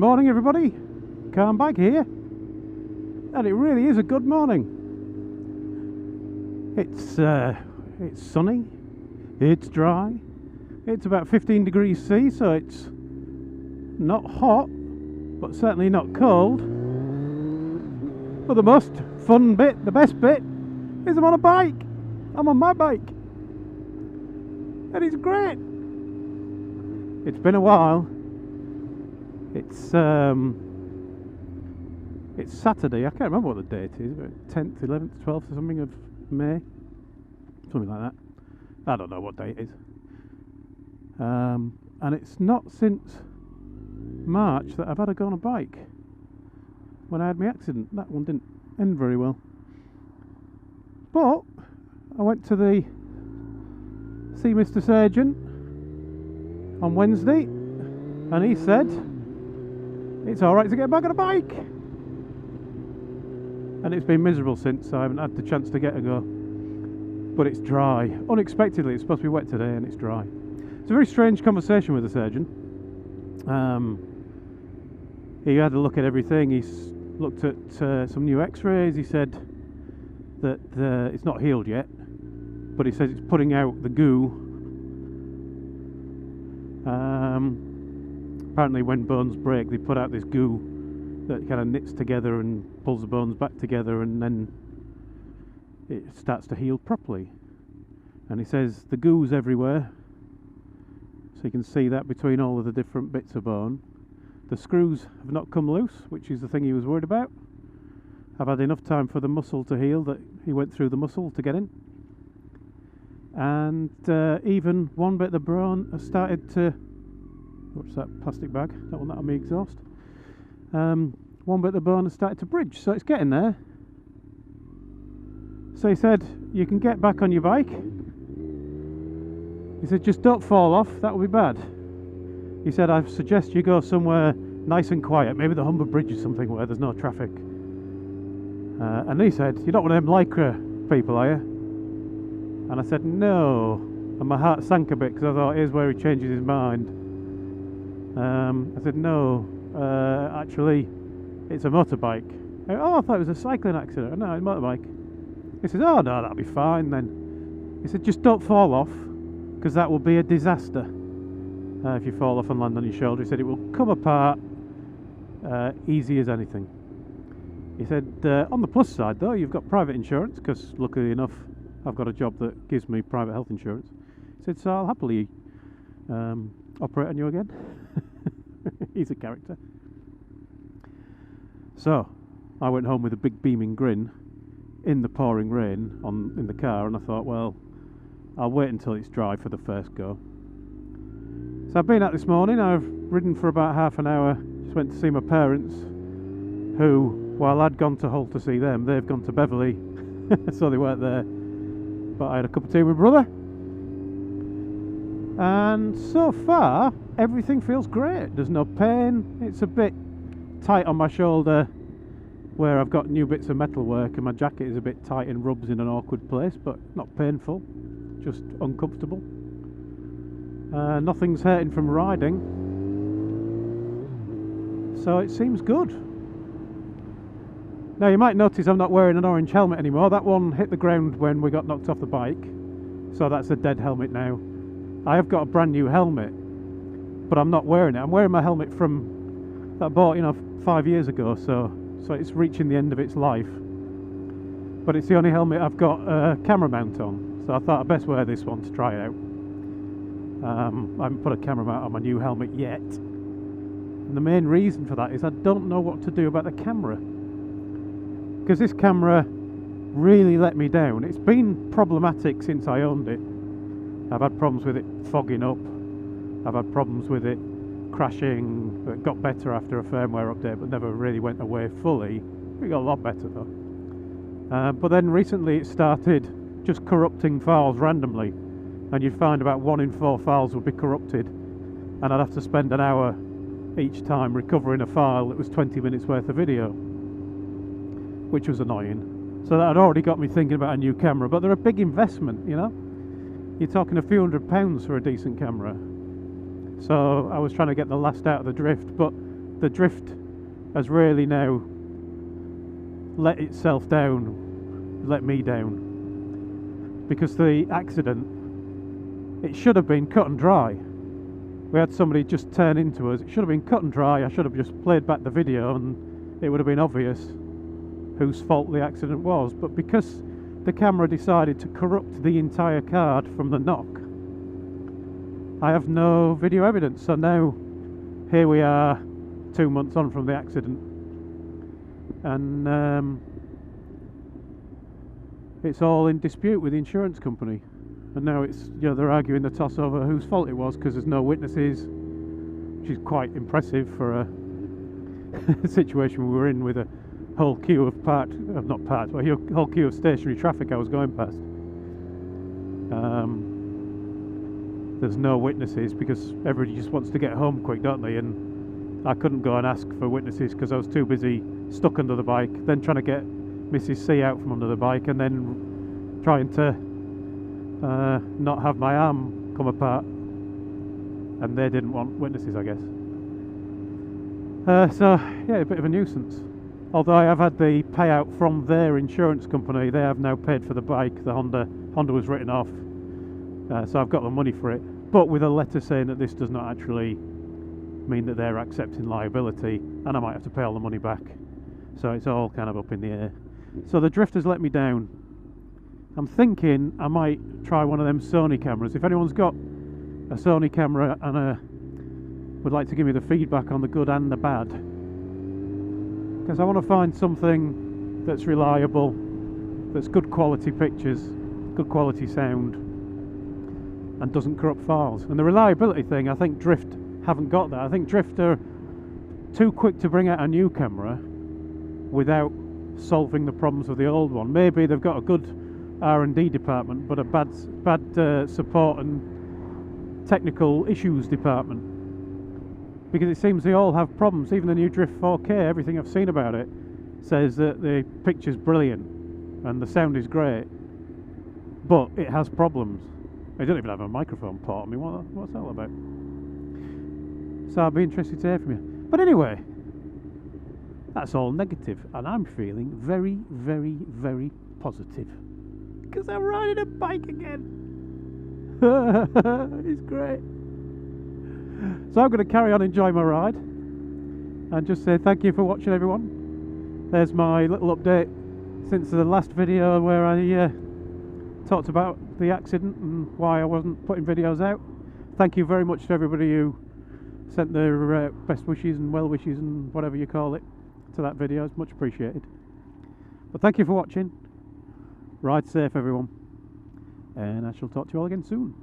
morning, everybody. Calm Bike here, and it really is a good morning. It's sunny, it's dry, it's about 15 degrees C, so it's not hot, but certainly not cold. But the most fun bit, the best bit, is I'm on a bike. I'm on my bike, and it's great. It's been a while. It's Saturday. I can't remember what the date is, but 10th, 11th, 12th or something of May, something like that. I don't know what day it is. And it's not since March that I've had to go on a bike. When I had my accident, that one didn't end very well. But I went to see Mr. Surgeon on Wednesday, and he said it's alright to get back on a bike. And it's been miserable since. I haven't had the chance to get a go. But it's dry. Unexpectedly, it's supposed to be wet today, and it's dry. It's a very strange conversation with the surgeon. He had a look at everything. He's looked at some new x-rays. He said that it's not healed yet, but he says it's putting out the goo. Apparently when bones break, they put out this goo that kind of knits together and pulls the bones back together, and then it starts to heal properly. And he says the goo's everywhere, so you can see that between all of the different bits of bone. The screws have not come loose, which is the thing he was worried about. I've had enough time for the muscle to heal that he went through the muscle to get in. And even one bit of the bone has started to... What's that plastic bag? That one that'll be exhaust. One bit of the bone has started to bridge, so it's getting there. So he said, you can get back on your bike. He said, just don't fall off, that would be bad. He said, I suggest you go somewhere nice and quiet, maybe the Humber Bridge or something where there's no traffic. And he said, you're not one of them Lycra people, are you? And I said, no. And my heart sank a bit because I thought, here's where he changes his mind. I said, no, actually, it's a motorbike. Oh, I thought it was a cycling accident. No, it's a motorbike. He said, oh, no, that'll be fine then. He said, just don't fall off, because that will be a disaster. If you fall off and land on your shoulder, he said, it will come apart easy as anything. He said, on the plus side, though, you've got private insurance, because luckily enough, I've got a job that gives me private health insurance. He said, so I'll happily operate on you again. He's a character. So I went home with a big beaming grin in the pouring rain in the car, and I thought, well, I'll wait until it's dry for the first go. So I've been out this morning. I've ridden for about half an hour. Just went to see my parents, who, while I'd gone to Hull to see them, they've gone to Beverley, so they weren't there. But I had a cup of tea with my brother, and so far everything feels great. There's no pain. It's a bit tight on my shoulder where I've got new bits of metal work, and my jacket is a bit tight and rubs in an awkward place, but not painful, just uncomfortable. Nothing's hurting from riding, so it seems good. Now you might notice I'm not wearing an orange helmet anymore. That one hit the ground when we got knocked off the bike, so that's a dead helmet now. I have got a brand new helmet, but I'm not wearing it. I'm wearing my helmet that I bought, 5 years ago, so it's reaching the end of its life. But it's the only helmet I've got a camera mount on, so I thought I'd best wear this one to try it out. I haven't put a camera mount on my new helmet yet, and the main reason for that is I don't know what to do about the camera, because this camera really let me down. It's been problematic since I owned it. I've had problems with it fogging up, I've had problems with it crashing. It got better after a firmware update, but never really went away fully. It got a lot better though. But then recently it started just corrupting files randomly, and you'd find about 1 in 4 files would be corrupted, and I'd have to spend an hour each time recovering a file that was 20 minutes worth of video, which was annoying. So that had already got me thinking about a new camera, but they're a big investment, You're talking a few £100 for a decent camera. So I was trying to get the last out of the drift, but the drift has really now let itself down, let me down, because the accident, it should have been cut and dry. We had somebody just turn into us. It should have been cut and dry. I should have just played back the video and it would have been obvious whose fault the accident was. But because the camera decided to corrupt the entire card from the knock, I have no video evidence. So now here we are 2 months on from the accident, and it's all in dispute with the insurance company. And now it's, you know, they're arguing the toss over whose fault it was, because there's no witnesses, which is quite impressive for a situation we were in with a whole queue of but a whole queue of stationary traffic I was going past. There's no witnesses because everybody just wants to get home quick, don't they? And I couldn't go and ask for witnesses because I was too busy stuck under the bike, then trying to get Mrs. C out from under the bike, and then trying to not have my arm come apart, and they didn't want witnesses, I guess. So yeah, a bit of a nuisance. Although I have had the payout from their insurance company, they have now paid for the bike. The Honda was written off, so I've got the money for it, but with a letter saying that this does not actually mean that they're accepting liability, and I might have to pay all the money back. So it's all kind of up in the air. So the drift has let me down. I'm thinking I might try one of them Sony cameras. If anyone's got a Sony camera and would like to give me the feedback on the good and the bad, because I want to find something that's reliable, that's good quality pictures, good quality sound, and doesn't corrupt files. And the reliability thing, I think Drift haven't got that. I think Drift are too quick to bring out a new camera without solving the problems of the old one. Maybe they've got a good R&D department, but a bad support and technical issues department, because it seems they all have problems. Even the new Drift 4K, everything I've seen about it says that the picture's brilliant and the sound is great, but it has problems. They don't even have a microphone port. I mean, what's that all about? So I'd be interested to hear from you. But anyway, that's all negative, and I'm feeling very, very, very positive, because I'm riding a bike again. It's great. So I'm going to carry on enjoying my ride and just say thank you for watching, everyone. There's my little update since the last video where I talked about the accident and why I wasn't putting videos out. Thank you very much to everybody who sent their best wishes and well wishes and whatever you call it to that video. It's much appreciated. But thank you for watching. Ride safe, everyone, and I shall talk to you all again soon.